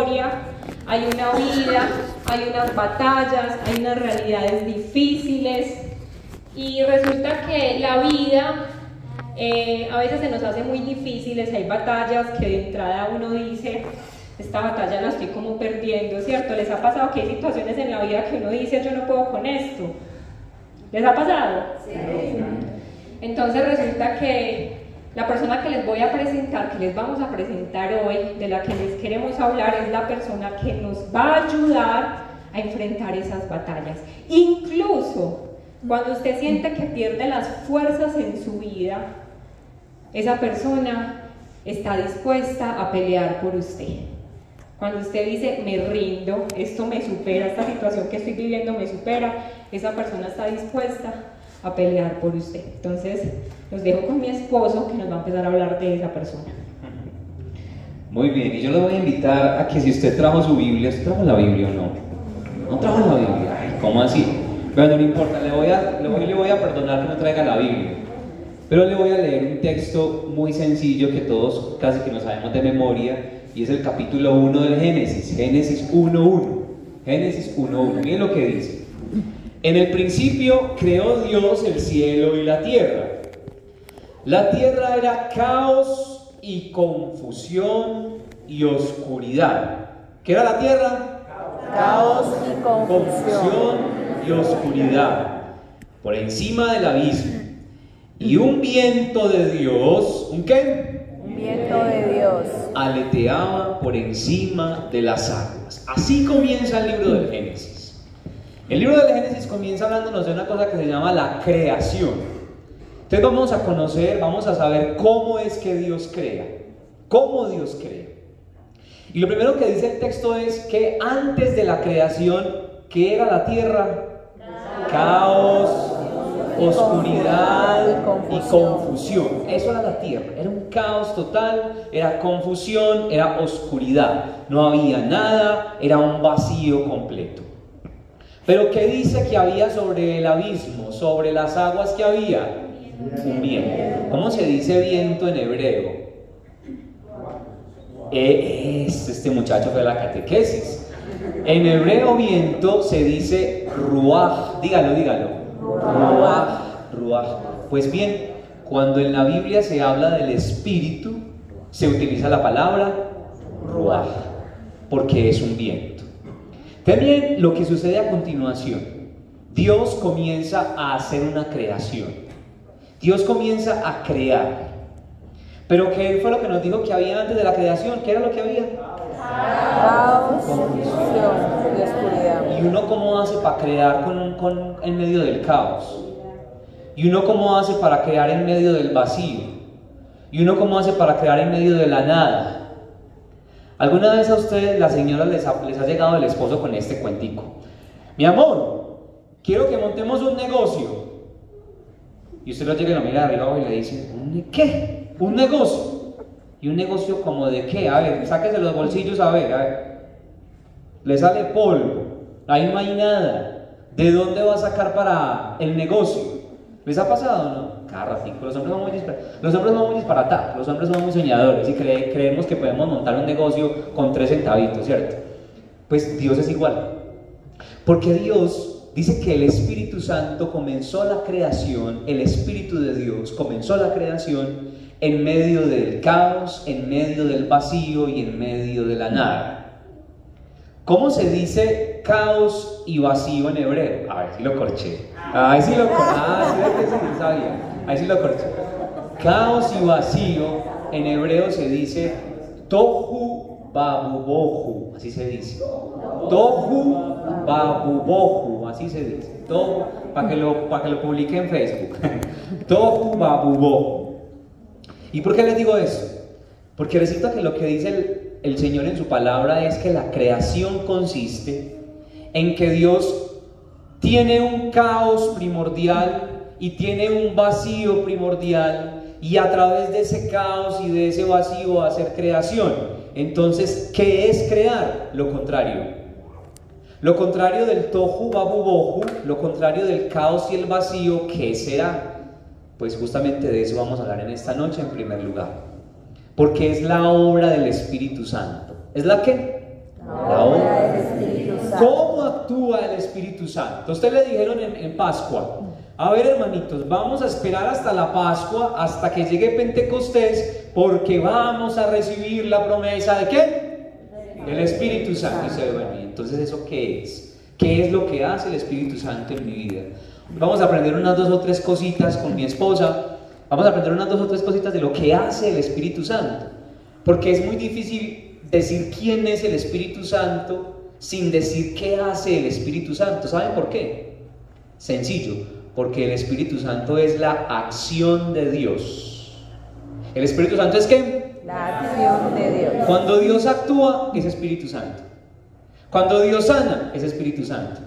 historia, hay una vida, hay unas batallas, hay unas realidades difíciles, y resulta que la vida a veces se nos hace muy difíciles. Hay batallas que de entrada uno dice, esta batalla la estoy como perdiendo, ¿cierto? ¿Les ha pasado que hay situaciones en la vida que uno dice, yo no puedo con esto? ¿Les ha pasado? Sí. Entonces resulta que la persona que les voy a presentar, que les vamos a presentar hoy, de la que les queremos hablar, es la persona que nos va a ayudar a enfrentar esas batallas. Incluso cuando usted siente que pierde las fuerzas en su vida, esa persona está dispuesta a pelear por usted. Cuando usted dice, me rindo, esto me supera, esta situación que estoy viviendo me supera, esa persona está dispuesta a pelear por usted. Entonces, los dejo con mi esposo, que nos va a empezar a hablar de esa persona. Muy bien, y yo le voy a invitar a que si usted trajo su Biblia, ¿usted trajo la Biblia o no? ¿No trajo la Biblia? Ay, ¿cómo así? Pero no importa, le voy a perdonar que no traiga la Biblia. Pero le voy a leer un texto muy sencillo que todos casi que no sabemos de memoria, y es el capítulo 1 del Génesis, Génesis 1.1. Génesis 1.1, miren lo que dice. En el principio creó Dios el cielo y la tierra. La tierra era caos y confusión y oscuridad. ¿Qué era la tierra? Caos y confusión y oscuridad por encima del abismo. Y un viento de Dios, ¿un qué? Un viento de Dios aleteaba por encima de las aguas. Así comienza el libro del Génesis. El libro del Génesis comienza hablándonos de una cosa que se llama la creación. Entonces vamos a conocer, vamos a saber cómo es que Dios crea, cómo Dios crea. Y lo primero que dice el texto es que antes de la creación, ¿qué era la tierra? Caos, oscuridad y confusión. Eso era la tierra, era un caos total, era confusión, era oscuridad. No había nada, era un vacío completo. Pero ¿qué dice que había sobre el abismo, sobre las aguas que había? Un viento. ¿Cómo se dice viento en hebreo? Este muchacho fue de la catequesis. En hebreo viento se dice ruaj. Dígalo. Ruaj. Pues bien, cuando en la Biblia se habla del espíritu, se utiliza la palabra ruaj, porque es un viento. También lo que sucede a continuación, Dios comienza a hacer una creación. Dios comienza a crear. Pero ¿qué fue lo que nos dijo que había antes de la creación? ¿Qué era lo que había? Caos, confusión y oscuridad. ¿Y uno cómo hace para crear en medio del caos? ¿Y uno cómo hace para crear en medio del vacío? ¿Y uno cómo hace para crear en medio de la nada? ¿Alguna vez a ustedes, la señora, les ha llegado el esposo con este cuentico? Mi amor, quiero que montemos un negocio. Y usted lo llega y lo mira de arriba abajo y le dice, ¿qué? ¿Un negocio? ¿Y un negocio como de qué? A ver, sáquese los bolsillos, a ver. Le sale polvo, ahí no hay nada. ¿De dónde va a sacar para el negocio? ¿Les ha pasado o no? Cada ratico. Los hombres son muy disparatados, los hombres son muy soñadores y creemos que podemos montar un negocio con 3 centavitos, ¿cierto? Pues Dios es igual. Porque Dios dice que el Espíritu Santo comenzó la creación, el Espíritu de Dios comenzó la creación en medio del caos, en medio del vacío y en medio de la nada. ¿Cómo se dice caos y vacío en hebreo? A ver si lo corché. Ahí sí lo sabía. Ahí sí lo corché. Caos y vacío en hebreo se dice tohu babubohu, así se dice. Tohu babubohu, así se dice. Tohu, para que lo publique en Facebook. Tohu babubohu. ¿Y por qué les digo eso? Porque resulta que lo que dice el Señor en su palabra es que la creación consiste en que Dios tiene un caos primordial y tiene un vacío primordial, y a través de ese caos y de ese vacío va a hacer creación. Entonces, ¿qué es crear? Lo contrario. Lo contrario del tohu babubohu, lo contrario del caos y el vacío, ¿qué será? Pues justamente de eso vamos a hablar en esta noche en primer lugar. Porque es la obra del Espíritu Santo. ¿Es la qué? La obra. del Espíritu Santo. ¿Cómo actúa el Espíritu Santo? Ustedes le dijeron en Pascua: a ver, hermanitos, vamos a esperar hasta la Pascua, hasta que llegue Pentecostés, porque vamos a recibir la promesa ¿de qué? Del Espíritu Santo. Y se bueno, ¿y entonces eso qué es? ¿Qué es lo que hace el Espíritu Santo en mi vida? Vamos a aprender unas 2 o 3 cositas con mi esposa. Vamos a aprender unas 2 o 3 cositas de lo que hace el Espíritu Santo, porque es muy difícil decir quién es el Espíritu Santo sin decir qué hace el Espíritu Santo. ¿Saben por qué? Sencillo, porque el Espíritu Santo es la acción de Dios. ¿El Espíritu Santo es qué? La acción de Dios. Cuando Dios actúa, es Espíritu Santo. Cuando Dios sana, es Espíritu Santo.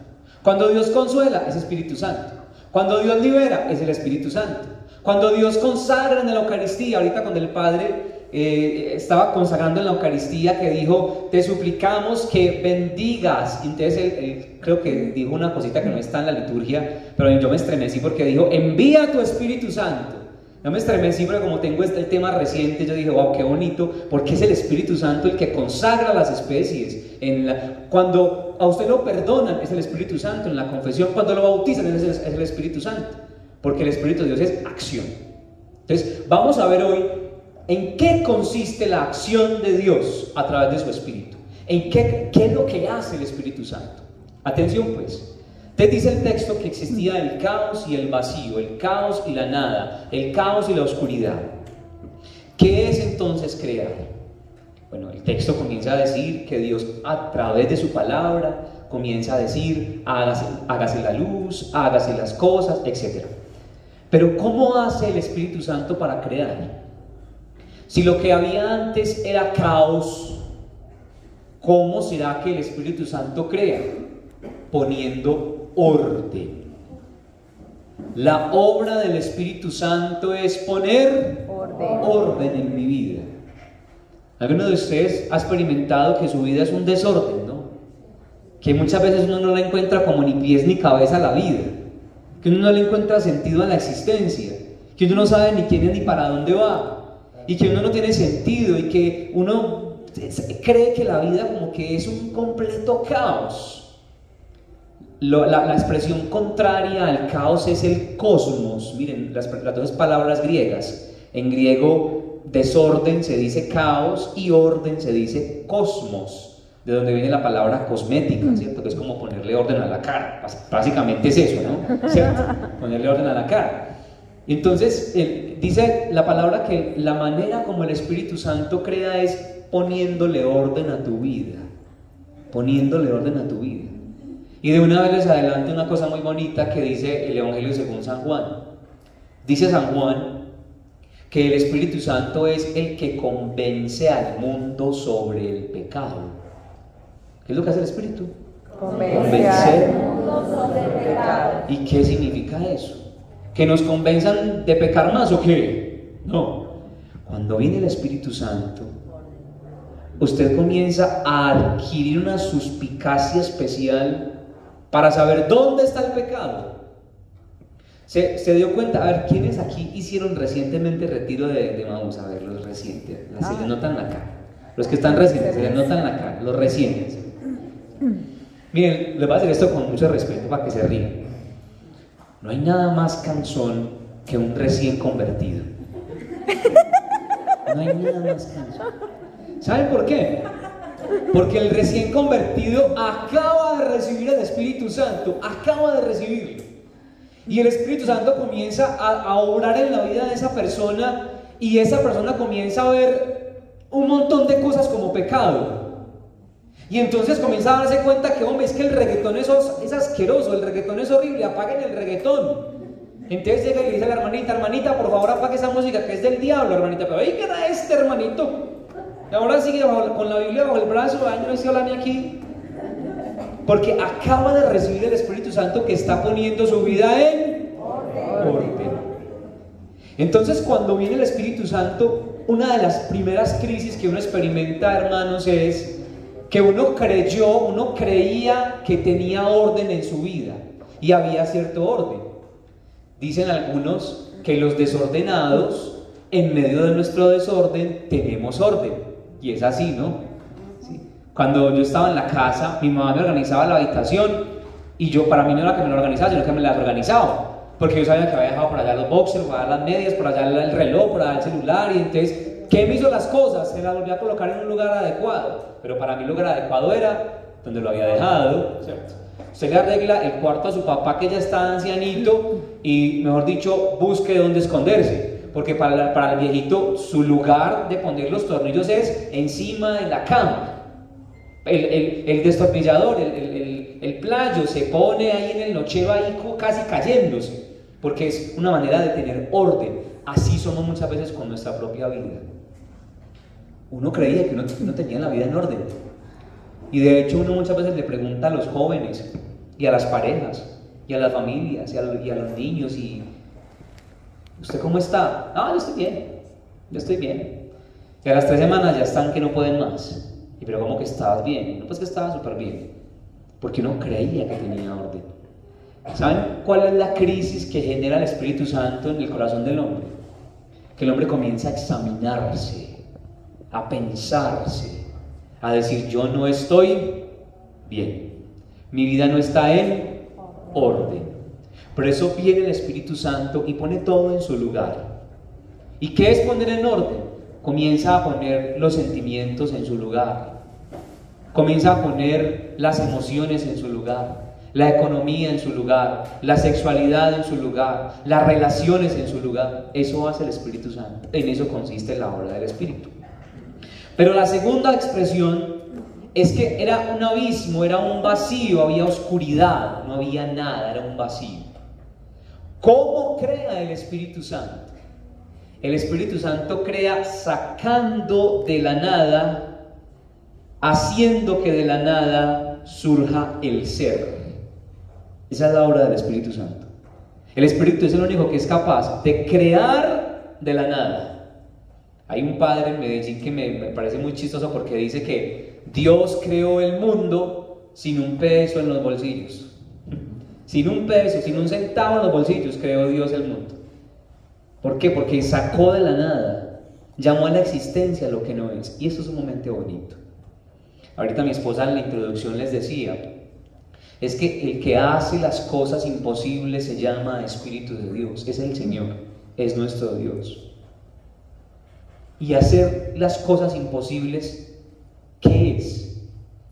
Cuando Dios consuela, es Espíritu Santo. Cuando Dios libera, es el Espíritu Santo. Cuando Dios consagra en la Eucaristía, ahorita cuando el Padre estaba consagrando en la Eucaristía, que dijo: te suplicamos que bendigas. Entonces él creo que dijo una cosita que no está en la liturgia, pero yo me estremecí porque dijo: envía tu Espíritu Santo. Yo me estremecí porque como tengo el tema reciente, yo dije: wow, qué bonito, porque es el Espíritu Santo el que consagra las especies. Cuando a usted lo perdonan, es el Espíritu Santo. En la confesión, cuando lo bautizan, es el Espíritu Santo, porque el Espíritu de Dios es acción. Entonces vamos a ver hoy en qué consiste la acción de Dios a través de su Espíritu. ¿Qué es lo que hace el Espíritu Santo? Atención pues. Te dice el texto que existía el caos y el vacío, el caos y la nada, el caos y la oscuridad. ¿Qué es entonces crear? Bueno, el texto comienza a decir que Dios, a través de su palabra, comienza a decir: hágase la luz, hágase las cosas, etc. Pero ¿cómo hace el Espíritu Santo para crear? Si lo que había antes era caos, ¿cómo será que el Espíritu Santo crea? Poniendo orden. La obra del Espíritu Santo es poner orden en mi vida. ¿Alguno de ustedes ha experimentado que su vida es un desorden, no? Que muchas veces uno no le encuentra como ni pies ni cabeza a la vida, que uno no le encuentra sentido a la existencia, que uno no sabe ni quién es ni para dónde va, y que uno no tiene sentido, y que uno cree que la vida como que es un completo caos. La expresión contraria al caos es el cosmos. Miren, las 2 palabras griegas. En griego, desorden se dice caos y orden se dice cosmos, de donde viene la palabra cosmética, ¿cierto? Que es como ponerle orden a la cara. Básicamente es eso, ¿no? ¿Cierto? Ponerle orden a la cara. Entonces, dice la palabra que la manera como el Espíritu Santo crea es poniéndole orden a tu vida. Poniéndole orden a tu vida. Y de una vez les adelanto una cosa muy bonita que dice el Evangelio según San Juan. Dice San Juan que el Espíritu Santo es el que convence al mundo sobre el pecado. ¿Qué es lo que hace el Espíritu? Convencer al mundo sobre el pecado. ¿Y qué significa eso? ¿Que nos convenzan de pecar más o qué? No. Cuando viene el Espíritu Santo, usted comienza a adquirir una suspicacia especial para saber dónde está el pecado. Se dio cuenta, a ver, ¿quiénes aquí hicieron recientemente retiro de Maús? A ver, los recientes, se les notan la cara. Los que están recientes, se les notan la cara, los recientes. Miren, les voy a decir esto con mucho respeto para que se rían. No hay nada más cansón que un recién convertido. No hay nada más cansón. ¿Saben por qué? Porque el recién convertido acaba de recibir el Espíritu Santo, acaba de recibirlo. Y el Espíritu Santo comienza a obrar en la vida de esa persona, y esa persona comienza a ver un montón de cosas como pecado. Y entonces comienza a darse cuenta que, hombre, es que el reggaetón es asqueroso, el reggaetón es horrible, apaguen el reggaetón. Entonces llega y le dice a la hermanita: hermanita, por favor apague esa música que es del diablo, hermanita. Pero ahí queda hermanito. Y ahora sigue con la Biblia bajo el brazo, ay, no decía Olani aquí. Porque acaba de recibir el Espíritu Santo que está poniendo su vida en orden. Entonces, cuando viene el Espíritu Santo, una de las primeras crisis que uno experimenta, hermanos, es que uno creía que tenía orden en su vida, y había cierto orden. Dicen algunos que los desordenados, en medio de nuestro desorden, tenemos orden. Y es así, ¿no? ¿Sí? Cuando yo estaba en la casa, mi mamá me organizaba la habitación y yo, para mí no era que me lo organizaba, sino que me la organizaba. Porque yo sabía que había dejado por allá los boxers, por allá las medias, por allá el reloj, por allá el celular. Y entonces, ¿qué me hizo las cosas? Se las volví a colocar en un lugar adecuado. Pero para mí el lugar adecuado era donde lo había dejado, ¿cierto? Usted le arregla el cuarto a su papá que ya está ancianito y, mejor dicho, busque dónde esconderse. Porque para el viejito, su lugar de poner los tornillos es encima de la cama. El destornillador, el playo se pone ahí en el nochero, ahí casi cayéndose. Porque es una manera de tener orden. Así somos muchas veces con nuestra propia vida. Uno creía que uno tenía la vida en orden. Y de hecho uno muchas veces le pregunta a los jóvenes y a las parejas y a las familias y a los niños y ¿usted cómo está? No, yo estoy bien. Y a las 3 semanas ya están que no pueden más. Y pero ¿cómo que estabas bien? No, pues que estaba súper bien. Porque uno creía que tenía orden. ¿Saben cuál es la crisis que genera el Espíritu Santo en el corazón del hombre? Que el hombre comienza a examinarse, a pensarse, a decir yo no estoy bien, mi vida no está en orden. Por eso viene el Espíritu Santo y pone todo en su lugar. ¿Y qué es poner en orden? Comienza a poner los sentimientos en su lugar, comienza a poner las emociones en su lugar, la economía en su lugar, la sexualidad en su lugar, las relaciones en su lugar. Eso hace el Espíritu Santo. En eso consiste la obra del Espíritu. Pero la segunda expresión es que era un abismo, era un vacío, había oscuridad, no había nada, era un vacío. ¿Cómo crea el Espíritu Santo? El Espíritu Santo crea sacando de la nada, haciendo que de la nada surja el ser. Esa es la obra del Espíritu Santo. El Espíritu es el único que es capaz de crear de la nada. Hay un padre en Medellín que me parece muy chistoso porque dice que Dios creó el mundo sin un peso en los bolsillos. Sin un peso, sin un centavo en los bolsillos creó Dios el mundo. ¿Por qué? Porque sacó de la nada, llamó a la existencia lo que no es. Y eso es un momento bonito. Ahorita mi esposa en la introducción les decía, es que el que hace las cosas imposibles se llama Espíritu de Dios, es el Señor, es nuestro Dios. Y hacer las cosas imposibles, ¿qué es?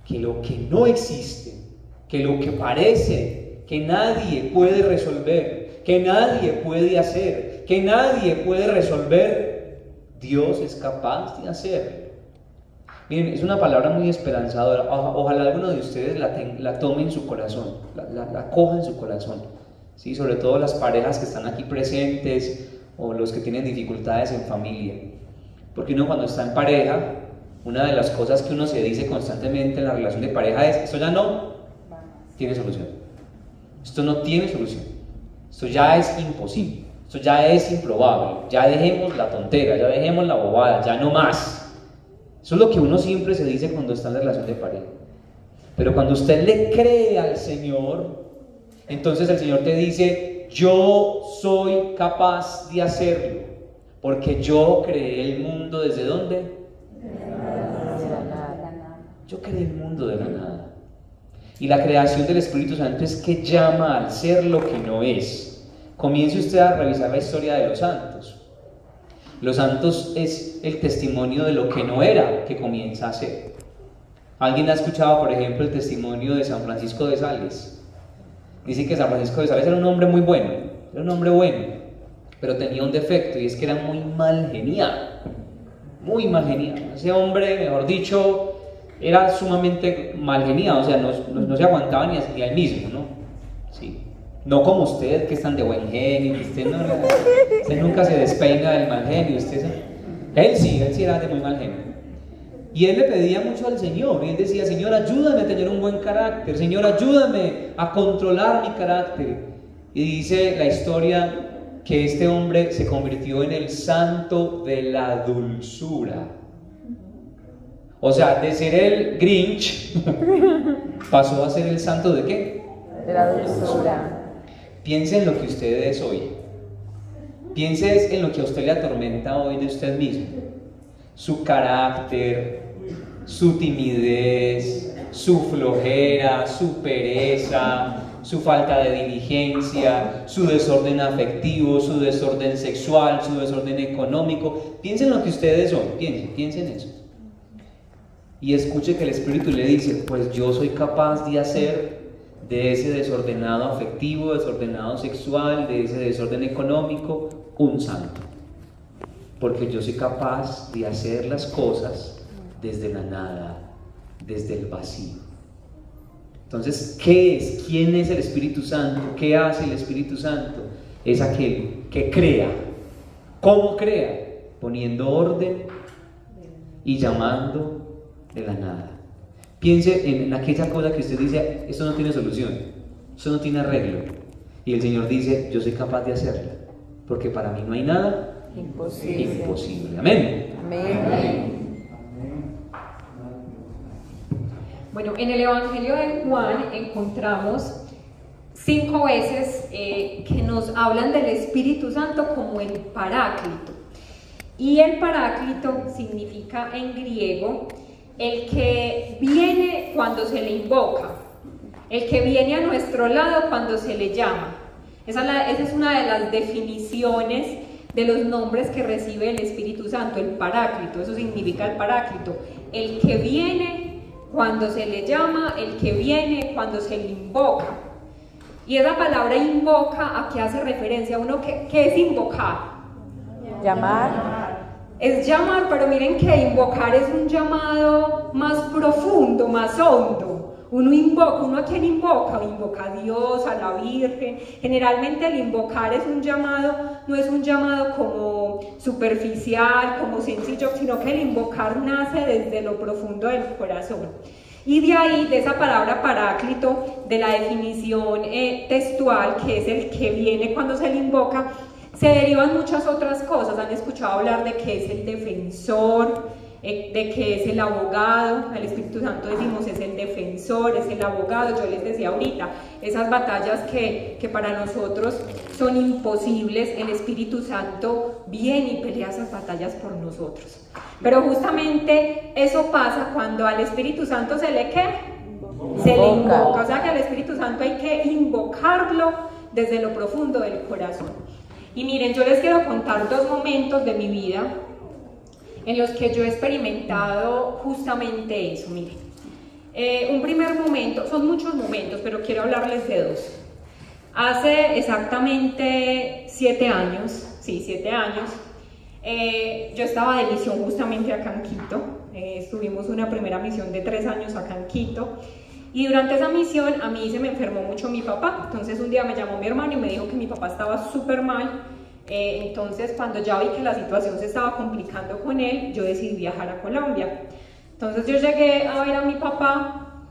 Que lo que no existe, que lo que parece, que nadie puede resolver, que nadie puede hacer, que nadie puede resolver, Dios es capaz de hacer. Miren, es una palabra muy esperanzadora. Ojalá alguno de ustedes la tome en su corazón, la coja en su corazón, ¿sí? Sobre todo las parejas que están aquí presentes o los que tienen dificultades en familia. Porque uno cuando está en pareja, una de las cosas que uno se dice constantemente en la relación de pareja es: esto ya no tiene solución, esto no tiene solución, esto ya es imposible, esto ya es improbable, ya dejemos la tontera, ya dejemos la bobada, ya no más. Eso es lo que uno siempre se dice cuando está en la relación de pareja. Pero cuando usted le cree al Señor, entonces el Señor te dice: yo soy capaz de hacerlo, porque yo creé el mundo. ¿Desde dónde? De la nada. Yo creé el mundo de la nada. Y la creación del Espíritu Santo es que llama al ser lo que no es. Comience usted a revisar la historia de los santos. Los santos es el testimonio de lo que no era que comienza a ser. ¿Alguien ha escuchado, por ejemplo, el testimonio de San Francisco de Sales? Dicen que San Francisco de Sales era un hombre muy bueno, era un hombre bueno, pero tenía un defecto, y es que era muy mal geniado. Muy mal geniado. Ese hombre, mejor dicho, era sumamente mal geniado, o sea, no se aguantaba ni a él mismo, ¿no? Sí. No como usted, que es tan de buen genio, que usted nunca se despeina del mal genio. Él sí era de muy mal genio. Y él le pedía mucho al Señor, y él decía: Señor, ayúdame a tener un buen carácter, Señor, ayúdame a controlar mi carácter. Y dice la historia que este hombre se convirtió en el santo de la dulzura. O sea, de ser el Grinch, pasó a ser el santo ¿de qué? De la dulzura. Piense en lo que usted es hoy. Piense en lo que a usted le atormenta hoy de usted mismo. Su carácter, su timidez, su flojera, su pereza, su falta de diligencia, su desorden afectivo, su desorden sexual, su desorden económico. Piensen lo que ustedes son, piensen eso. Y escuche que el Espíritu le dice, pues yo soy capaz de hacer de ese desordenado afectivo, desordenado sexual, de ese desorden económico, un santo. Porque yo soy capaz de hacer las cosas desde la nada, desde el vacío. Entonces, ¿qué es? ¿Quién es el Espíritu Santo? ¿Qué hace el Espíritu Santo? Es aquel que crea. ¿Cómo crea? Poniendo orden y llamando de la nada. Piense en aquella cosa que usted dice, esto no tiene solución, esto no tiene arreglo. Y el Señor dice, yo soy capaz de hacerla, porque para mí no hay nada imposible. Amén. Amén. Bueno, en el Evangelio de Juan encontramos 5 veces que nos hablan del Espíritu Santo como el Paráclito. Y el Paráclito significa en griego el que viene cuando se le invoca, el que viene a nuestro lado cuando se le llama. Esa es una de las definiciones de los nombres que recibe el Espíritu Santo, el Paráclito. Eso significa el Paráclito, el que viene cuando se le llama, el que viene cuando se le invoca. Y esa palabra invoca, ¿a qué hace referencia? ¿Qué es invocar? Llamar. Es llamar, pero miren que invocar es un llamado más profundo, más hondo. Uno invoca, ¿uno a quién invoca? Invoca a Dios, a la Virgen. Generalmente el invocar es un llamado, no es un llamado como superficial, como sencillo, sino que el invocar nace desde lo profundo del corazón. Y de ahí, de esa palabra paráclito, de la definición textual, que es el que viene cuando se le invoca, se derivan muchas otras cosas. Han escuchado hablar de que es el defensor, de que es el abogado. El Espíritu Santo decimos es el defensor, es el abogado. Yo les decía ahorita, esas batallas que para nosotros son imposibles, el Espíritu Santo viene y pelea esas batallas por nosotros. Pero justamente eso pasa cuando al Espíritu Santo se le le invoca. O sea que al Espíritu Santo hay que invocarlo desde lo profundo del corazón. Y miren, yo les quiero contar 2 momentos de mi vida en los que yo he experimentado justamente eso. Miren, un primer momento, son muchos momentos, pero quiero hablarles de 2. Hace exactamente 7 años, yo estaba de misión justamente acá en Quito. Estuvimos una primera misión de 3 años acá en Quito. Y durante esa misión a mí se me enfermó mucho mi papá. Entonces un día me llamó mi hermano y me dijo que mi papá estaba súper mal. Entonces cuando ya vi que la situación se estaba complicando con él, yo decidí viajar a Colombia. Entonces yo llegué a ver a mi papá,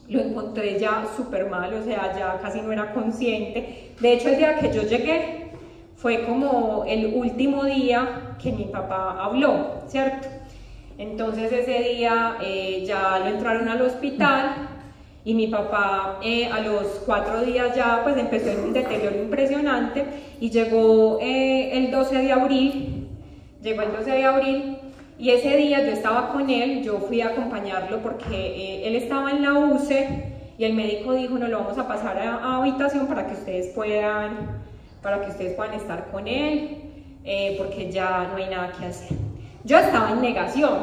lo encontré ya súper mal, o sea, ya casi no era consciente. De hecho, el día que yo llegué fue como el último día que mi papá habló, ¿cierto? Entonces ese día ya lo entraron al hospital. Y mi papá a los 4 días ya pues empezó en un deterioro impresionante y llegó el 12 de abril, y ese día yo estaba con él, yo fui a acompañarlo porque él estaba en la UCE y el médico dijo, no, lo vamos a pasar a habitación para que ustedes puedan estar con él, porque ya no hay nada que hacer. Yo estaba en negación,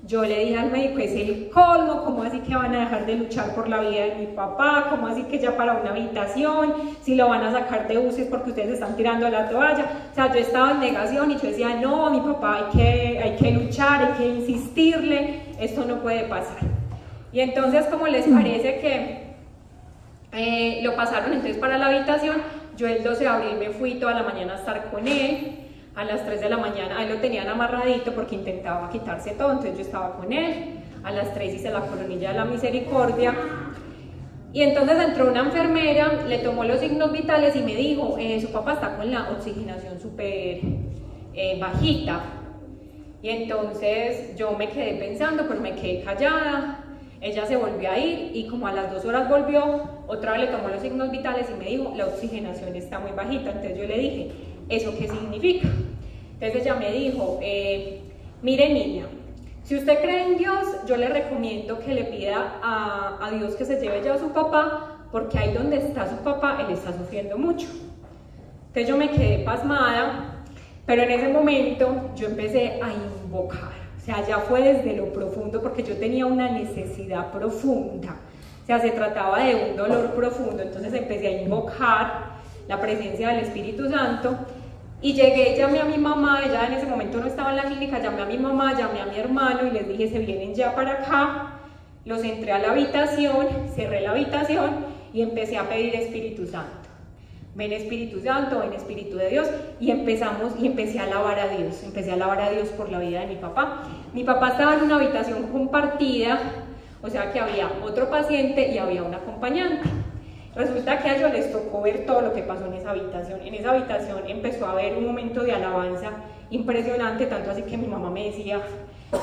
Yo le dije al médico, es el colmo, ¿cómo así que van a dejar de luchar por la vida de mi papá? ¿Cómo así que ya para una habitación? Si lo van a sacar de UCI es porque ustedes están tirando la toalla. O sea, yo estaba en negación y yo decía, no, a mi papá hay que luchar, hay que insistirle, esto no puede pasar. Y entonces, ¿cómo les parece que lo pasaron entonces para la habitación? Yo el 12 de abril me fui toda la mañana a estar con él. A las 3 de la mañana, a él lo tenían amarradito porque intentaba quitarse todo, entonces yo estaba con él. A las 3 hice la coronilla de la misericordia. Y entonces entró una enfermera, le tomó los signos vitales y me dijo, su papá está con la oxigenación súper bajita. Y entonces yo me quedé pensando, pero me quedé callada. Ella se volvió a ir y como a las 2 horas volvió, otra vez le tomó los signos vitales y me dijo, la oxigenación está muy bajita. Entonces yo le dije, ¿eso qué significa? Entonces ella me dijo, mire niña, si Si usted cree en Dios, yo le recomiendo que le pida a Dios que se lleve ya a su papá, porque ahí donde está su papá, él está sufriendo mucho. Entonces yo me quedé pasmada, pero en ese momento yo empecé a invocar. O sea, ya fue desde lo profundo, porque yo tenía una necesidad profunda. O sea, se trataba de un dolor profundo, entonces empecé a invocar la presencia del Espíritu Santo. Y llegué, llamé a mi mamá, ella en ese momento no estaba en la clínica, llamé a mi mamá, llamé a mi hermano y les dije, se vienen ya para acá. Los entré a la habitación, cerré la habitación y empecé a pedir Espíritu Santo. Ven Espíritu Santo, ven Espíritu de Dios, y empecé a alabar a Dios por la vida de mi papá. Mi papá estaba en una habitación compartida, o sea que había otro paciente y había un acompañante. Resulta que a ellos les tocó ver todo lo que pasó en esa habitación. En esa habitación empezó a haber un momento de alabanza impresionante, tanto así que mi mamá me decía,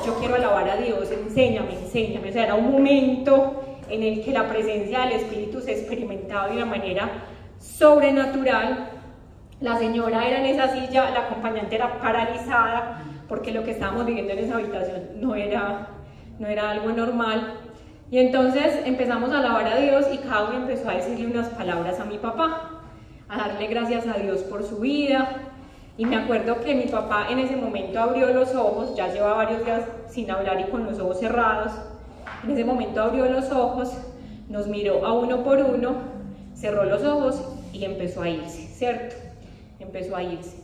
yo quiero alabar a Dios, enséñame. O sea, era un momento en el que la presencia del Espíritu se experimentaba de una manera sobrenatural. La señora era en esa silla, la acompañante era paralizada, porque lo que estábamos viviendo en esa habitación no era algo normal. Y entonces empezamos a alabar a Dios y cada uno empezó a decirle unas palabras a mi papá, a darle gracias a Dios por su vida. Y me acuerdo que mi papá en ese momento abrió los ojos, ya lleva varios días sin hablar y con los ojos cerrados. En ese momento abrió los ojos, nos miró a uno por uno, cerró los ojos y empezó a irse, ¿cierto? Empezó a irse.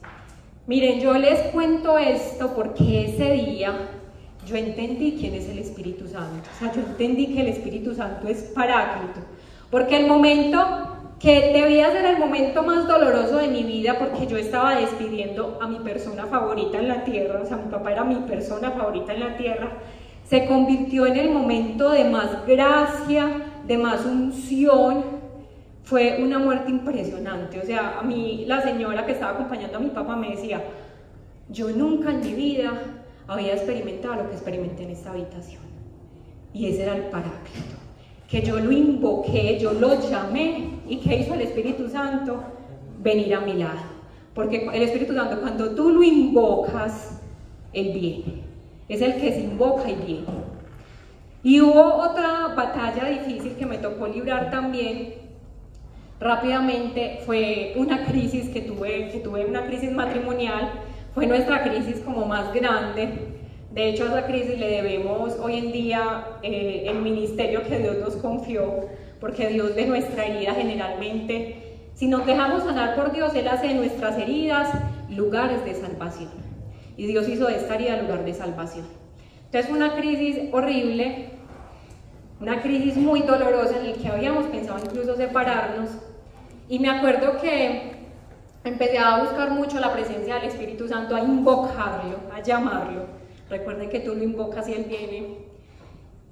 Miren, yo les cuento esto porque ese día yo entendí quién es el Espíritu Santo. O sea, yo entendí que el Espíritu Santo es Paráclito. Porque el momento que debía ser el momento más doloroso de mi vida, porque yo estaba despidiendo a mi persona favorita en la tierra, o sea, mi papá era mi persona favorita en la tierra, se convirtió en el momento de más gracia, de más unción. Fue una muerte impresionante. O sea, a mí la señora que estaba acompañando a mi papá me decía, yo nunca en mi vida había experimentado lo que experimenté en esta habitación. Y ese era el Paráclito, que yo lo invoqué, yo lo llamé, y ¿qué hizo el Espíritu Santo? Venir a mi lado. Porque el Espíritu Santo, cuando tú lo invocas, Él viene. Es el que se invoca y viene. Y hubo otra batalla difícil que me tocó librar también. Rápidamente fue una crisis que tuve una crisis matrimonial. Fue nuestra crisis como más grande. De hecho, a esa crisis le debemos hoy en día el ministerio que Dios nos confió, porque Dios de nuestra herida generalmente, si nos dejamos sanar por Dios, Él hace de nuestras heridas lugares de salvación. Y Dios hizo de esta herida lugar de salvación. Entonces fue una crisis horrible, una crisis muy dolorosa en la que habíamos pensado incluso separarnos. Y me acuerdo que empecé a buscar mucho la presencia del Espíritu Santo, a invocarlo, a llamarlo. Recuerden que tú lo invocas y Él viene.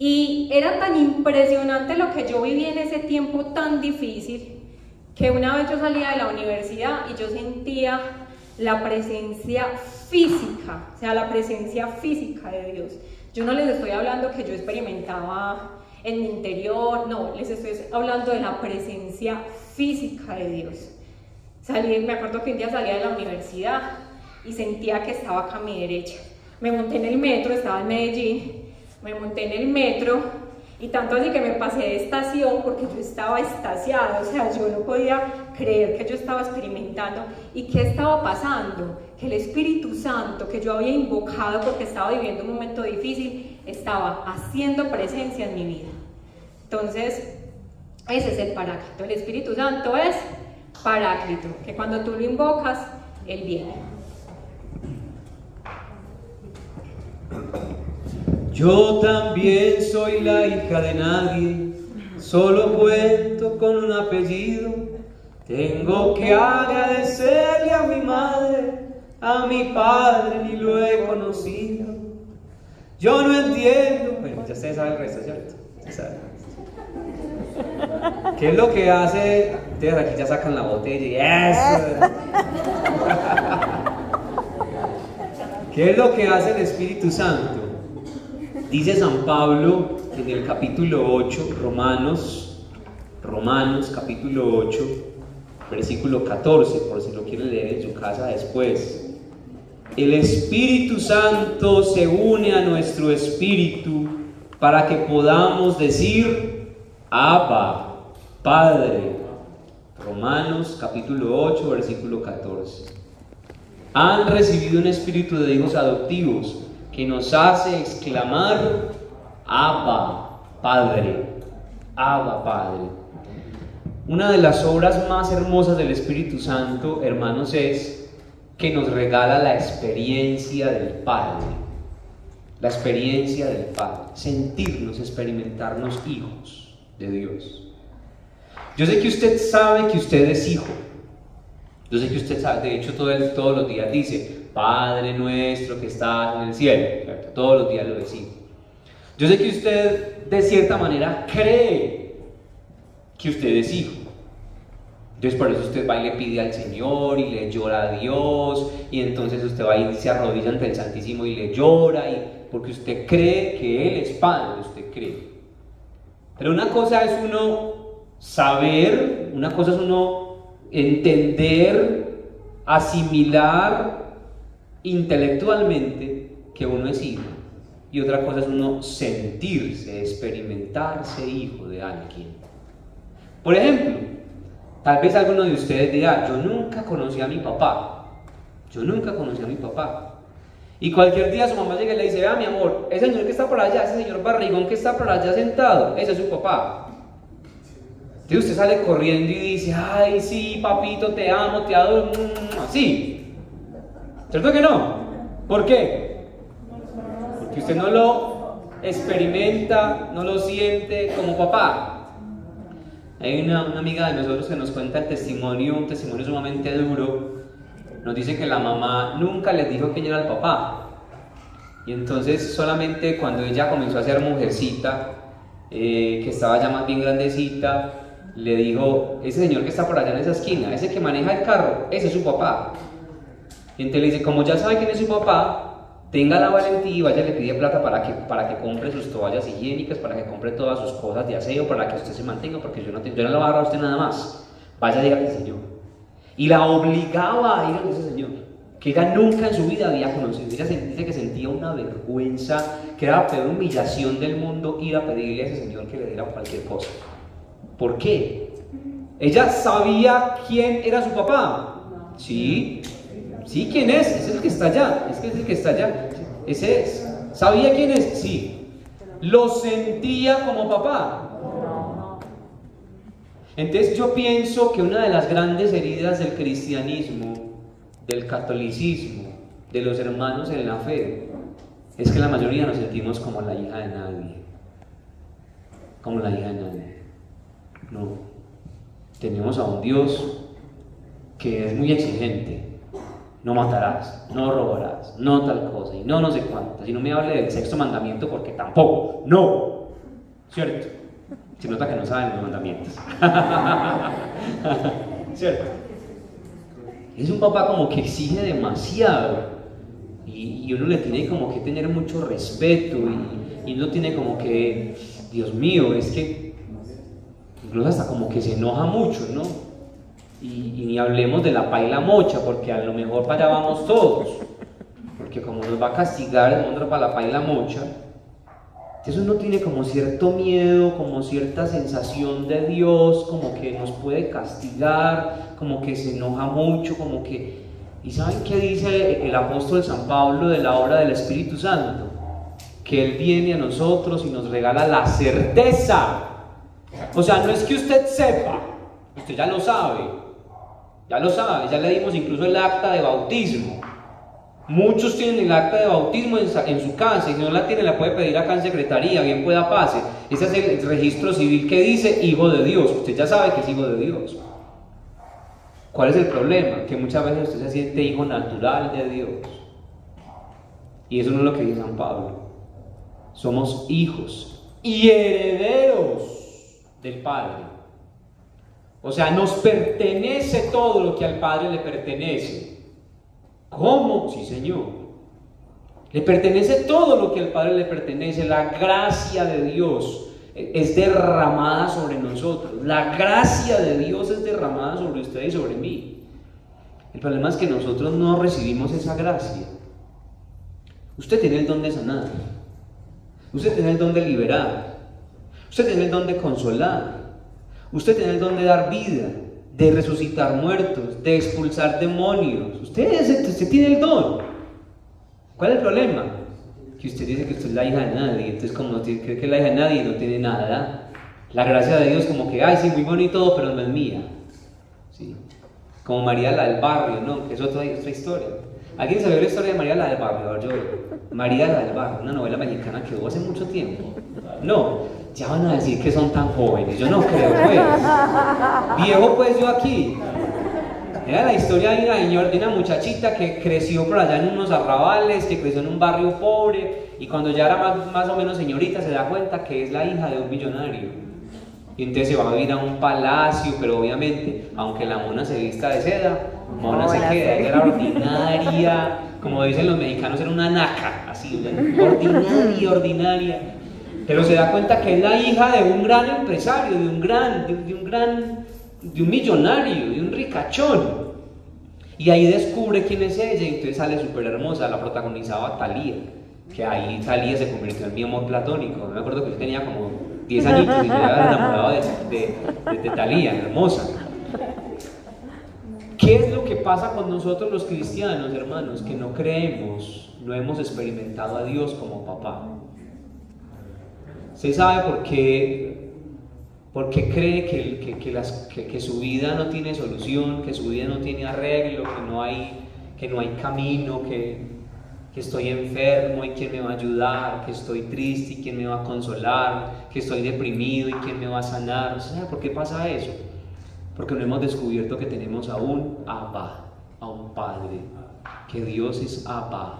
Y era tan impresionante lo que yo viví en ese tiempo tan difícil, que una vez yo salía de la universidad y yo sentía la presencia física, o sea, la presencia física de Dios. Yo no les estoy hablando que yo experimentaba en mi interior, no, les estoy hablando de la presencia física de Dios. Me acuerdo que un día salía de la universidad y sentía que estaba acá a mi derecha. Me monté en el metro, estaba en Medellín, me monté en el metro y tanto así que me pasé de estación porque yo estaba extasiada, o sea, yo no podía creer que yo estaba experimentando. ¿Y qué estaba pasando? Que el Espíritu Santo que yo había invocado porque estaba viviendo un momento difícil, estaba haciendo presencia en mi vida. Entonces, ese es el Paráclito. El Espíritu Santo es Paráclito, que cuando tú lo invocas, Él viene. Yo también soy la hija de nadie, solo cuento con un apellido. Tengo que agradecerle a mi madre, a mi padre ni lo he conocido. Yo no entiendo, bueno, ya ustedes saben el resto, ¿cierto? Ya saben. ¿Qué es lo que hace? Ustedes aquí ya sacan la botella y eso. ¿Qué es lo que hace el Espíritu Santo? Dice San Pablo en el capítulo 8, Romanos capítulo 8, versículo 14, por si lo quieren leer en su casa después. el Espíritu Santo se une a nuestro espíritu para que podamos decir Abba, Padre. Romanos capítulo 8, versículo 14. Han recibido un espíritu de hijos adoptivos que nos hace exclamar Abba, Padre. Abba, Padre. Una de las obras más hermosas del Espíritu Santo, hermanos, es que nos regala la experiencia del Padre. La experiencia del Padre. Sentirnos, experimentarnos hijos de Dios. Yo sé que usted sabe que usted es hijo. Yo sé que usted sabe, de hecho todos los días dice, Padre nuestro que estás en el cielo, ¿cierto? Todos los días lo decimos. Yo sé que usted de cierta manera cree que usted es hijo. Entonces por eso usted va y le pide al Señor y le llora a Dios, y entonces usted va y se arrodilla ante el Santísimo y le llora, porque usted cree que Él es Padre, usted cree. Pero una cosa es uno saber, una cosa es uno entender, asimilar intelectualmente que uno es hijo, y otra cosa es uno sentirse, experimentarse hijo de alguien. Por ejemplo, tal vez alguno de ustedes dirá, yo nunca conocí a mi papá, y cualquier día su mamá llega y le dice, mi amor, ese señor que está por allá, ese señor barrigón que está por allá sentado, ese es su papá. Entonces usted sale corriendo y dice, ay sí, papito, te amo, te adoro, así. ¿Cierto que no? ¿Por qué? Porque usted no lo experimenta, no lo siente como papá. Hay una amiga de nosotros que nos cuenta el testimonio, un testimonio sumamente duro. Nos dice que la mamá nunca les dijo quién era el papá. Y entonces solamente cuando ella comenzó a ser mujercita, que estaba ya más bien grandecita, le dijo, ese señor que está por allá en esa esquina, ese que maneja el carro, ese es su papá. Y entonces le dice, como ya sabe quién es su papá, tenga la valentía y vaya, le pide plata para que compre sus toallas higiénicas, para que compre todas sus cosas de aseo, para que usted se mantenga, porque yo no le voy a agarrar a usted nada más. Vaya, dígale al Señor. Y la obligaba a ir a ese señor, que ella nunca en su vida había conocido. Ella dice que sentía una vergüenza, que era la peor humillación del mundo ir a pedirle a ese señor que le diera cualquier cosa. ¿Por qué? ¿Ella sabía quién era su papá? Sí, sí, ¿quién es? Es el que está allá, es el que está allá, ese es. ¿Sabía quién es? Sí. ¿Lo sentía como papá? Entonces yo pienso que una de las grandes heridas del cristianismo, del catolicismo, de los hermanos en la fe, es que la mayoría nos sentimos como la hija de nadie. Como la hija de nadie. No. Tenemos a un Dios que es muy exigente. No matarás, no robarás, no tal cosa, y no sé cuántas. Y no me hable del sexto mandamiento porque tampoco. No. ¿Cierto? Se nota que no saben los mandamientos. ¿Cierto? Es un papá como que exige demasiado. Y uno le tiene como que tener mucho respeto. Y uno tiene como que, Dios mío, es que incluso hasta como que se enoja mucho, ¿no? Y ni hablemos de la paila mocha, porque a lo mejor para allá vamos todos. Porque como nos va a castigar el mundo para la paila mocha, entonces uno tiene como cierto miedo, como cierta sensación de Dios, como que nos puede castigar, como que se enoja mucho, como que... ¿Y saben qué dice el apóstol San Pablo de la obra del Espíritu Santo? Que Él viene a nosotros y nos regala la certeza. O sea, no es que usted sepa, usted ya lo sabe, ya le dimos incluso el acta de bautismo. Muchos tienen el acta de bautismo en su casa, y si no la tiene la puede pedir acá en secretaría, bien pueda pase. Ese es el registro civil que dice hijo de Dios. Usted ya sabe que es hijo de Dios. ¿Cuál es el problema? Que muchas veces usted se siente hijo natural de Dios. Y eso no es lo que dice San Pablo. Somos hijos y herederos del Padre. O sea, nos pertenece todo lo que al Padre le pertenece. ¿Cómo? Sí, Señor. Le pertenece todo lo que al Padre le pertenece. La gracia de Dios es derramada sobre nosotros. La gracia de Dios es derramada sobre usted y sobre mí. El problema es que nosotros no recibimos esa gracia. Usted tiene el don de sanar. Usted tiene el don de liberar. Usted tiene el don de consolar. Usted tiene el don de dar vida, de resucitar muertos, de expulsar demonios. Usted tiene el don. ¿Cuál es el problema? Que usted dice que usted es la hija de nadie. Entonces, como cree que es la hija de nadie, no tiene nada. La gracia de Dios, como que, ay, sí, muy bonito, pero no es mía. ¿Sí? Como María la del barrio, ¿no? Que es otra historia. ¿Alguien sabe la historia de María la del barrio? A ver, María la del barrio, una novela mexicana que hubo hace mucho tiempo. No, ya van a decir que son tan jóvenes. Yo no creo, pues. Viejo, pues, yo aquí. Era la historia de una muchachita que creció por allá en unos arrabales, que creció en un barrio pobre, y cuando ya era más o menos señorita se da cuenta que es la hija de un millonario. Y entonces se va a vivir a un palacio, pero obviamente, aunque la mona se vista de seda, mona se queda. Ella era ordinaria, como dicen los mexicanos, era una naca, así, ordinaria. Pero se da cuenta que es la hija de un gran empresario, de un millonario, de un ricachón. Y ahí descubre quién es ella, y entonces sale súper hermosa. La protagonizaba Thalía, que ahí Thalía se convirtió en mi amor platónico. Me acuerdo que yo tenía como 10 añitos y yo era enamorado de Thalía, hermosa. ¿Qué es lo que pasa con nosotros los cristianos, hermanos? Que no creemos, no hemos experimentado a Dios como papá. ¿Se sabe por qué cree que su vida no tiene solución, que su vida no tiene arreglo, que no hay camino, que estoy enfermo y quién me va a ayudar, que estoy triste y quién me va a consolar, que estoy deprimido y quién me va a sanar? ¿Sabe por qué pasa eso? Porque no hemos descubierto que tenemos a un Abba, a un Padre, que Dios es Abba,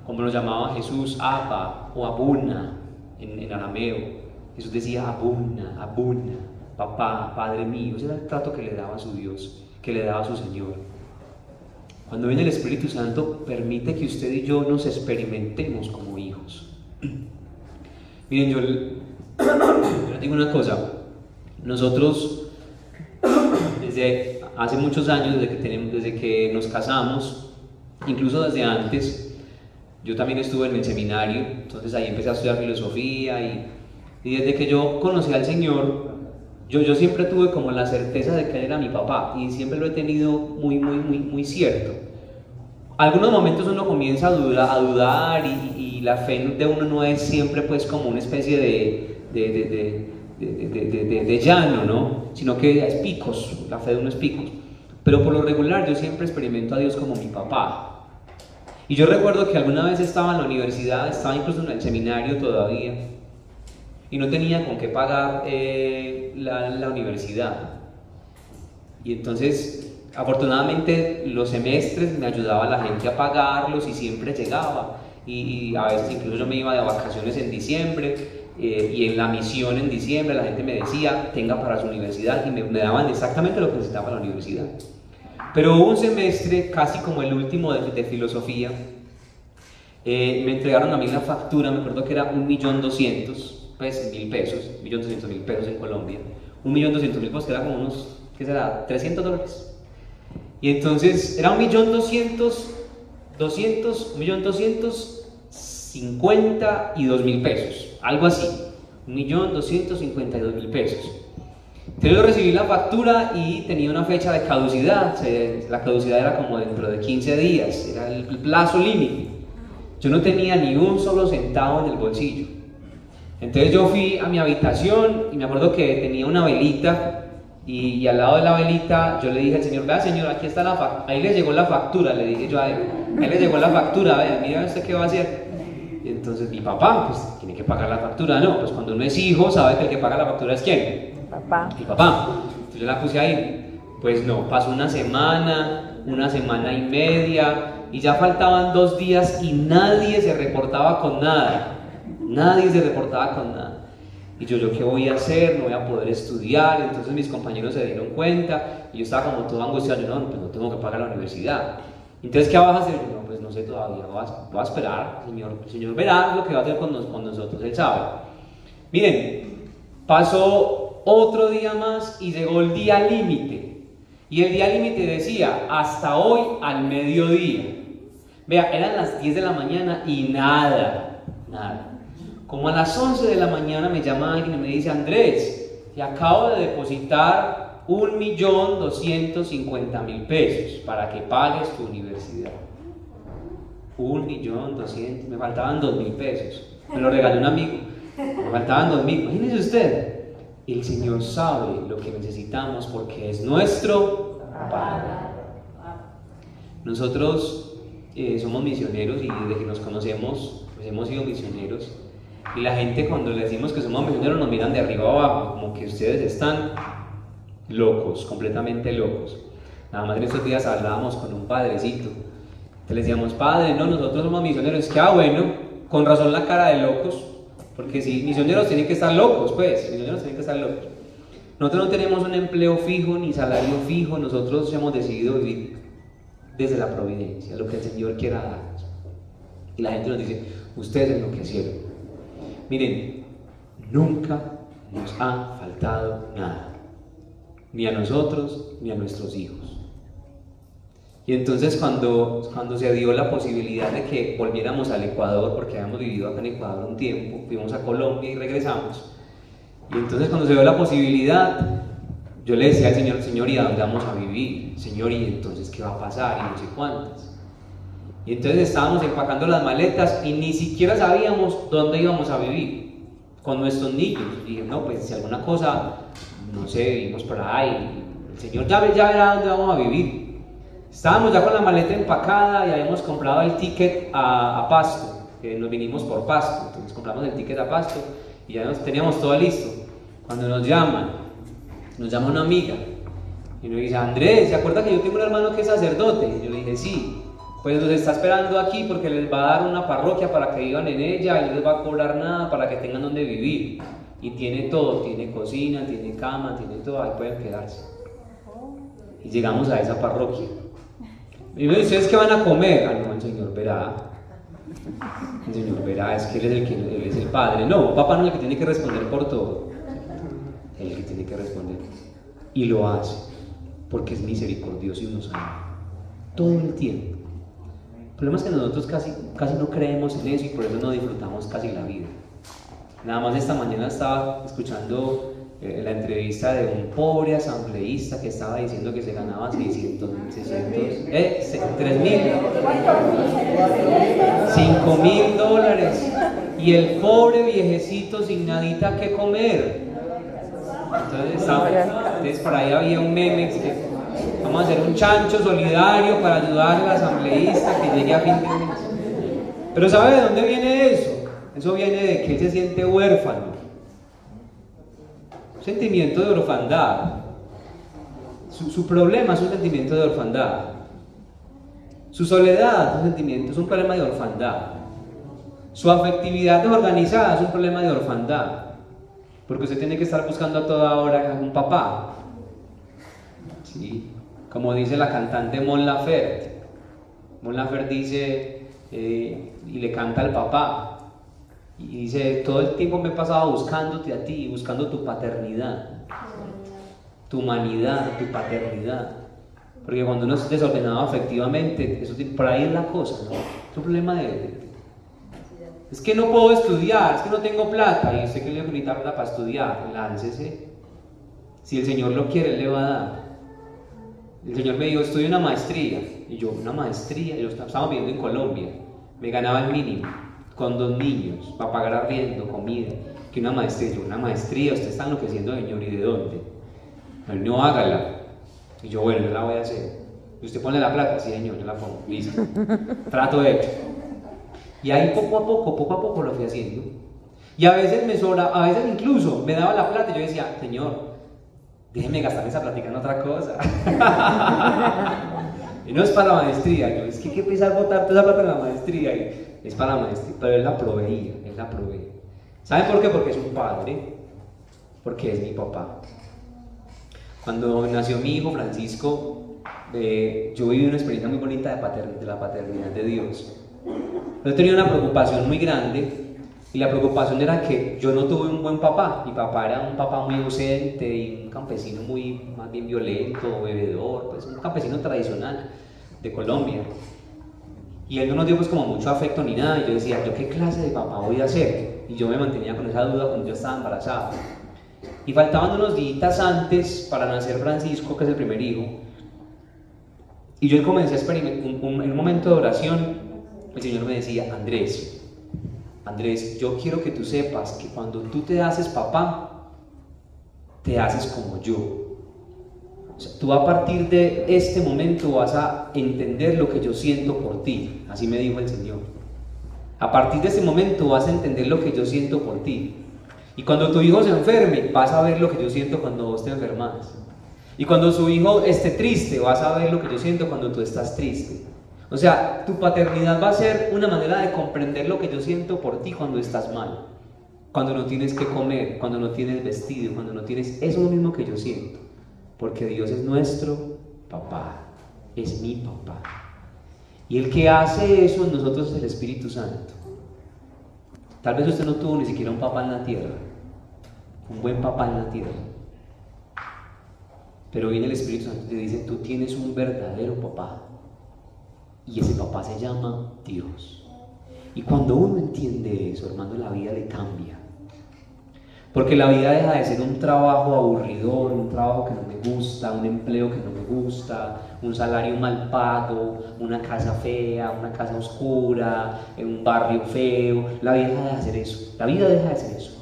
como lo llamaba Jesús, Abba o Abuna en arameo. Jesús decía Abuna, papá, Padre mío. Ese era el trato que le daba a su Dios, que le daba a su Señor. Cuando viene el Espíritu Santo, permite que usted y yo nos experimentemos como hijos. Miren, yo les digo una cosa. Nosotros, desde hace muchos años, desde que nos casamos, incluso desde antes, yo también estuve en el seminario, entonces ahí empecé a estudiar filosofía y desde que yo conocí al Señor, yo siempre tuve como la certeza de que Él era mi papá, y siempre lo he tenido muy cierto. Algunos momentos uno comienza a dudar y la fe de uno no es siempre pues como una especie de llano, ¿no? Sino que es picos, la fe de uno es picos. Pero por lo regular yo siempre experimento a Dios como mi papá. Y yo recuerdo que alguna vez estaba en la universidad, estaba incluso en el seminario todavía, y no tenía con qué pagar la universidad. Y entonces, afortunadamente, los semestres me ayudaba la gente a pagarlos y siempre llegaba. Y a veces incluso yo me iba de vacaciones en diciembre, y en la misión en diciembre la gente me decía, tenga para su universidad, y me daban exactamente lo que necesitaba para la universidad. Pero hubo un semestre, casi como el último de filosofía, me entregaron a mí la factura, me acuerdo que era 1.200.000 pesos, 1.200.000 pesos en Colombia, 1.200.000 pesos, que era como unos, ¿qué será? $300. Y entonces era 1.252.000 pesos, algo así, 1.252.000 pesos. Entonces yo recibí la factura y tenía una fecha de caducidad. La caducidad era como dentro de 15 días, era el plazo límite. Yo no tenía ni un solo centavo en el bolsillo. Entonces yo fui a mi habitación y me acuerdo que tenía una velita, y al lado de la velita yo le dije al Señor, vea Señor, aquí está la factura, ahí le llegó la factura, le dije yo a él, ahí le llegó la factura, vea, mira usted qué va a hacer. Y entonces mi papá, pues tiene que pagar la factura. No, pues cuando uno es hijo sabe que el que paga la factura es ¿quién? Papá. Mi papá. Entonces yo la puse ahí. Pues no, pasó una semana y media, y ya faltaban 2 días y nadie se reportaba con nada. Y yo ¿qué voy a hacer? No voy a poder estudiar. Entonces mis compañeros se dieron cuenta y yo estaba como todo angustiado. Yo no, pues no tengo que pagar la universidad. Entonces, ¿qué vas a hacer? Yo, no, pues no sé todavía, voy a esperar. El Señor verá lo que va a hacer con nosotros, Él sabe. Miren, pasó otro día más y llegó el día límite. Y el día límite decía, hasta hoy al mediodía. Vea, eran las 10 de la mañana y nada. Como a las 11 de la mañana me llama alguien y me dice: Andrés, te acabo de depositar 1.250.000 pesos para que pagues tu universidad. 1.200.000, me faltaban 2.000 pesos. Me lo regaló un amigo. Me faltaban 2.000. Imagínese usted. El Señor sabe lo que necesitamos porque es nuestro Padre. Nosotros somos misioneros y desde que nos conocemos pues hemos sido misioneros, y la gente cuando le decimos que somos misioneros nos miran de arriba abajo, como que ustedes están locos, completamente locos. Nada más en estos días hablábamos con un padrecito, le decíamos: padre, no, nosotros somos misioneros. Es que bueno, con razón la cara de locos, porque si misioneros tienen que estar locos, pues, misioneros tienen que estar locos. Nosotros no tenemos un empleo fijo ni salario fijo, nosotros hemos decidido vivir desde la providencia, lo que el Señor quiera darnos. Y la gente nos dice: ustedes enloquecieron. Miren, nunca nos ha faltado nada, ni a nosotros ni a nuestros hijos. Y entonces cuando se dio la posibilidad de que volviéramos al Ecuador, porque habíamos vivido acá en Ecuador un tiempo, fuimos a Colombia y regresamos, y entonces cuando se dio la posibilidad, yo le decía al Señor: Señor, ¿y a dónde vamos a vivir? Señor, ¿y entonces qué va a pasar? Y no sé cuántas. Y entonces estábamos empacando las maletas y ni siquiera sabíamos dónde íbamos a vivir con nuestros niños. Y dije: no, pues si alguna cosa, no sé, vivimos por ahí, el Señor ya verá dónde vamos a vivir. Estábamos ya con la maleta empacada y habíamos comprado el ticket a Pasto, que nos vinimos por Pasto. Entonces compramos el ticket a Pasto y ya teníamos todo listo. Cuando nos llama una amiga y nos dice: Andrés, ¿se acuerda que yo tengo un hermano que es sacerdote? Y yo le dije: sí, pues nos está esperando aquí porque les va a dar una parroquia para que vivan en ella y no les va a cobrar nada para que tengan donde vivir. Y tiene todo, tiene cocina, tiene cama, tiene todo, ahí pueden quedarse. Y llegamos a esa parroquia. Y me dice: ¿ustedes qué van a comer? Ah, no, el Señor verá. El Señor verá, es que Él es el Padre. No, papá no es el que tiene que responder por todo. Él es el que tiene que responder. Y lo hace, porque es misericordioso y nos ama. Todo el tiempo. El problema es que nosotros casi no creemos en eso y por eso no disfrutamos casi la vida. Nada más esta mañana estaba escuchando la entrevista de un pobre asambleísta que estaba diciendo que se ganaba 3.000, 5.000 dólares, y el pobre viejecito sin nadita que comer. Entonces por ahí había un meme que vamos a hacer un chancho solidario para ayudar al asambleísta que llegue a fin de mes. Pero ¿sabe de dónde viene eso? Eso viene de que él se siente huérfano. Un sentimiento de orfandad. Su problema es un sentimiento de orfandad. Su soledad es un problema de orfandad. Su afectividad desorganizada es un problema de orfandad. Porque usted tiene que estar buscando a toda hora un papá. Sí, como dice la cantante Mon Laferte. Mon Laferte dice, y le canta al papá. Y dice: todo el tiempo me he pasado buscándote a ti, buscando tu paternidad, tu humanidad, tu paternidad. Porque cuando uno es desordenado afectivamente, eso, por ahí es la cosa, ¿no? Es un problema es que no puedo estudiar, es que no tengo plata. Y usted que le necesita plata para estudiar, láncese. Si el Señor lo quiere, Él le va a dar. El Señor me dijo: estudio una maestría. Y yo: una maestría. Yo estaba viviendo en Colombia, me ganaba el mínimo, con 2 niños, para pagar arriendo, comida. Que una maestría, usted está enloqueciendo, Señor, ¿y de dónde? No, hágala. Y yo: bueno, yo la voy a hacer. ¿Y usted pone la plata? Sí, Señor, yo la pongo. Listo. Trato hecho. Y ahí poco a poco lo fui haciendo. Y a veces me sobra, a veces incluso me daba la plata y yo decía: Señor, déjeme gastar esa plática en otra cosa. Y no es para la maestría. Yo: es que hay que empezar a botar toda esa plata en la maestría. Y es para la maestría. Pero Él la proveía, Él la provee. ¿Saben por qué? Porque es un padre, porque es mi papá. Cuando nació mi hijo Francisco, yo viví una experiencia muy bonita de la paternidad de Dios. Yo tenía una preocupación muy grande, y la preocupación era que yo no tuve un buen papá. Mi papá era un papá muy ausente y un campesino más bien violento, bebedor, pues un campesino tradicional de Colombia. Y él no nos dio pues como mucho afecto ni nada, y yo decía, ¿yo qué clase de papá voy a ser? Y yo me mantenía con esa duda cuando yo estaba embarazada. Y faltaban unos días antes para nacer Francisco, que es el primer hijo, y yo comencé a experimentar, en un momento de oración, el Señor me decía, Andrés, yo quiero que tú sepas que cuando tú te haces papá, te haces como yo. O sea, tú a partir de este momento vas a entender lo que yo siento por ti, así me dijo el Señor. A partir de este momento vas a entender lo que yo siento por ti. Y cuando tu hijo se enferme, vas a ver lo que yo siento cuando vos te enfermas. Y cuando su hijo esté triste, vas a ver lo que yo siento cuando tú estás triste. O sea, tu paternidad va a ser una manera de comprender lo que yo siento por ti cuando estás mal, cuando no tienes que comer, cuando no tienes vestido, cuando no tienes... Eso es lo mismo que yo siento, porque Dios es nuestro papá, es mi papá. Y el que hace eso en nosotros es el Espíritu Santo. Tal vez usted no tuvo ni siquiera un papá en la tierra, un buen papá en la tierra. Pero viene el Espíritu Santo y te dice, tú tienes un verdadero papá. Y ese papá se llama Dios. Y cuando uno entiende eso, hermano, la vida le cambia. Porque la vida deja de ser un trabajo aburridor, un trabajo que no me gusta, un empleo que no me gusta, un salario mal pago, una casa fea, una casa oscura, en un barrio feo. La vida deja de ser eso. La vida deja de ser eso.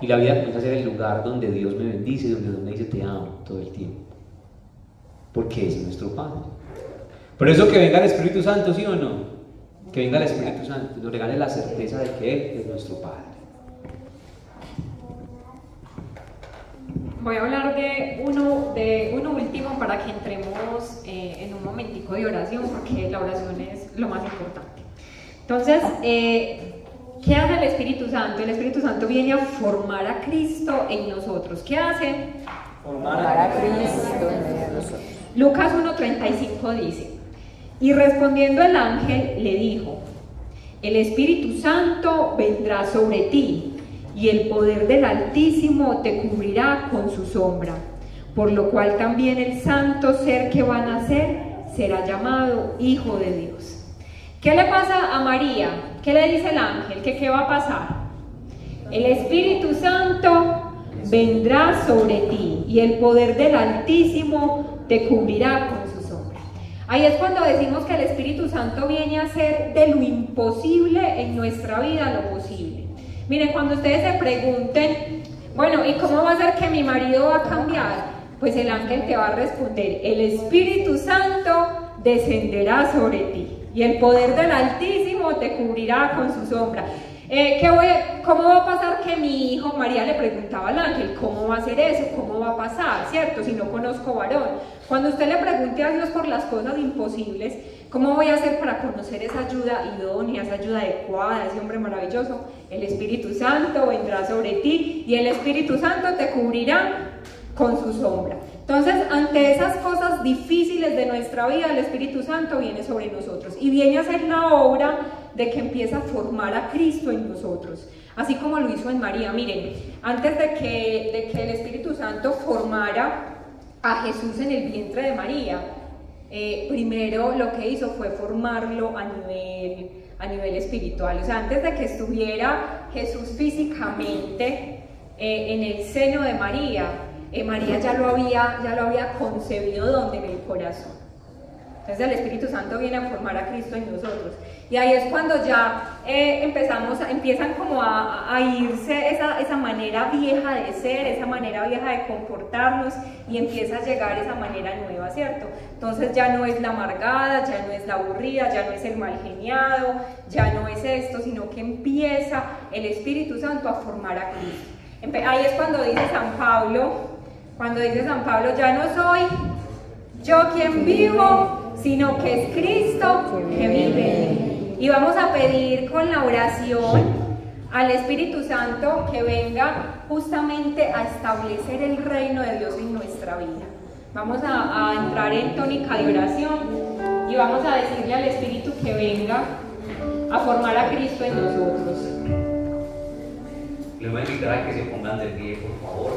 Y la vida comienza a ser el lugar donde Dios me bendice, donde Dios me dice te amo todo el tiempo. Porque es nuestro Padre. Por eso que venga el Espíritu Santo, ¿sí o no? Que venga el Espíritu Santo y nos regale la certeza de que Él es nuestro Padre. Voy a hablar de uno último para que entremos en un momentico de oración, porque la oración es lo más importante. Entonces, ¿qué hace el Espíritu Santo? El Espíritu Santo viene a formar a Cristo en nosotros. ¿Qué hace? Formar a Cristo en nosotros. Lucas 1:35 dice, y respondiendo el ángel le dijo, el Espíritu Santo vendrá sobre ti, y el poder del Altísimo te cubrirá con su sombra, por lo cual también el santo ser que va a nacer será llamado Hijo de Dios. ¿Qué le pasa a María? ¿Qué le dice el ángel? ¿Qué va a pasar? El Espíritu Santo vendrá sobre ti y el poder del Altísimo te cubrirá con su sombra. Ahí es cuando decimos que el Espíritu Santo viene a hacer de lo imposible en nuestra vida lo posible. Miren, cuando ustedes se pregunten, bueno, ¿y cómo va a ser que mi marido va a cambiar? Pues el ángel te va a responder, el Espíritu Santo descenderá sobre ti y el poder del Altísimo te cubrirá con su sombra. ¿Cómo va a pasar que mi hijo? María le preguntaba al ángel, ¿cómo va a ser eso? ¿Cómo va a pasar? ¿Cierto? Si no conozco varón. Cuando usted le pregunte a Dios por las cosas imposibles, ¿cómo voy a hacer para conocer esa ayuda idónea, esa ayuda adecuada, ese hombre maravilloso? El Espíritu Santo vendrá sobre ti y el Espíritu Santo te cubrirá con su sombra. Entonces, ante esas cosas difíciles de nuestra vida, el Espíritu Santo viene sobre nosotros y viene a hacer la obra de que empieza a formar a Cristo en nosotros, así como lo hizo en María. Miren, antes de que el Espíritu Santo formara a Jesús en el vientre de María, primero lo que hizo fue formarlo a nivel espiritual. O sea, antes de que estuviera Jesús físicamente en el seno de María, María ya lo había concebido donde en el corazón. Entonces el Espíritu Santo viene a formar a Cristo en nosotros. Y ahí es cuando ya empiezan como a irse esa manera vieja de ser, esa manera vieja de comportarnos, y empieza a llegar esa manera nueva, ¿cierto? Entonces ya no es la amargada, ya no es la aburrida, ya no es el mal geniado, ya no es esto, sino que empieza el Espíritu Santo a formar a Cristo. Ahí es cuando dice San Pablo, ya no soy yo quien vivo, sino que es Cristo que vive en mí. Y vamos a pedir con la oración al Espíritu Santo que venga justamente a establecer el reino de Dios en nuestra vida. Vamos a entrar en tónica de oración y vamos a decirle al Espíritu que venga a formar a Cristo en nosotros. Les voy a invitar a que se pongan de pie, por favor.